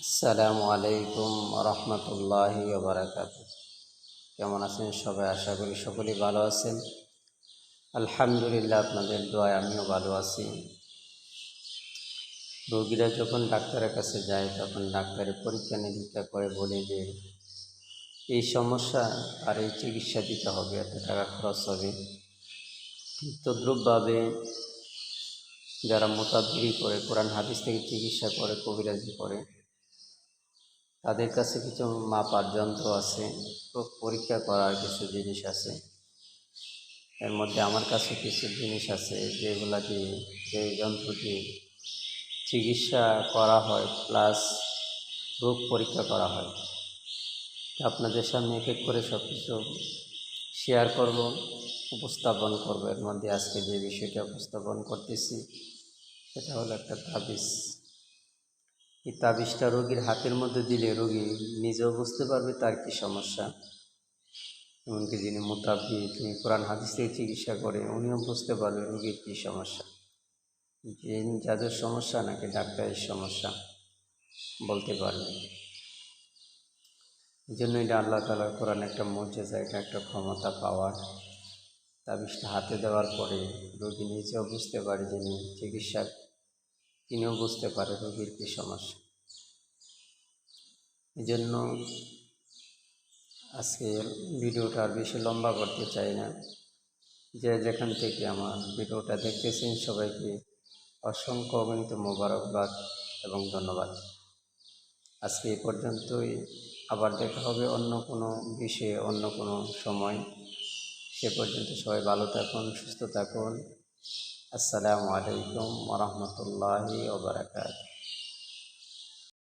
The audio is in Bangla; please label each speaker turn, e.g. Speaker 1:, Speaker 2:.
Speaker 1: আসসালামু আলাইকুম রহমতুল্লাহি বারাকাতুহু। কেমন আছেন সবাই? আশা করি সকলেই ভালো আছেন। আলহামদুলিল্লাহ, আপনাদের দোয়ায় আমিও ভালো আছি। রোগীরা যখন ডাক্তারের কাছে যায় তখন ডাক্তারের পরীক্ষা নিরীক্ষা করে বলে যে এই সমস্যা আর এই চিকিৎসা দিতে হবে, এত টাকা খরচ হবে। তদ্রূপভাবে যারা মোতাব্বিরি করে, কোরআন হাদিস থেকে চিকিৎসা করে, কবিরাজি করে, তাদের কাছে কিছু মাপার যন্ত্র আছে, পরীক্ষা করার কিছু জিনিস আছে। এর মধ্যে আমার কাছে কিছু জিনিস আছে যেগুলা দিয়ে, যে যন্ত্র দিয়ে চিকিৎসা করা হয় প্লাস রোগ পরীক্ষা করা হয়। আপনাদের সামনে এক এক করে সব কিছু শেয়ার করব, উপস্থাপন করব। এর মধ্যে আজকে যে বিষয়টা উপস্থাপন করতেছি সেটা হলো একটা তাবিজ। এই তাবিজটা রোগীর হাতের মধ্যে দিলে রোগী নিজেও বুঝতে পারবে তার কী সমস্যা, এমনকি যিনি মোতাব্বির, তিনি কোরআন হাদিস থেকে চিকিৎসা করে, উনিও বুঝতে পারবে রোগীর কী সমস্যা, যাদের সমস্যা নাকি ডাক্তারের সমস্যা বলতে পারবে। এই জন্য এটা আল্লাহ তাআলার কোরআন একটা মুজিজা, এটা একটা ক্ষমতা পাওয়ার। তাবিজটা হাতে দেওয়ার পরে রোগী নিজেও বুঝতে পারে, যিনি চিকিৎসা তিনিও বুঝতে পারে রোগীর কী সমস্যা। এই জন্য আজকের ভিডিওটা আর বেশি লম্বা করতে চাই না। যে যেখান থেকে আমার ভিডিওটা দেখতেছেন সবাইকে অসংখ্য অগণিত মোবারকবাদ এবং ধন্যবাদ। আজকে এই পর্যন্তই, আবার দেখা হবে অন্য কোনো বিষয়ে, অন্য কোনো সময়। সে পর্যন্ত সবাই ভালো থাকুন, সুস্থ থাকুন। আসসালামু আলাইকুম ওয়া রাহমাতুল্লাহি ওয়া বারাকাতুহু।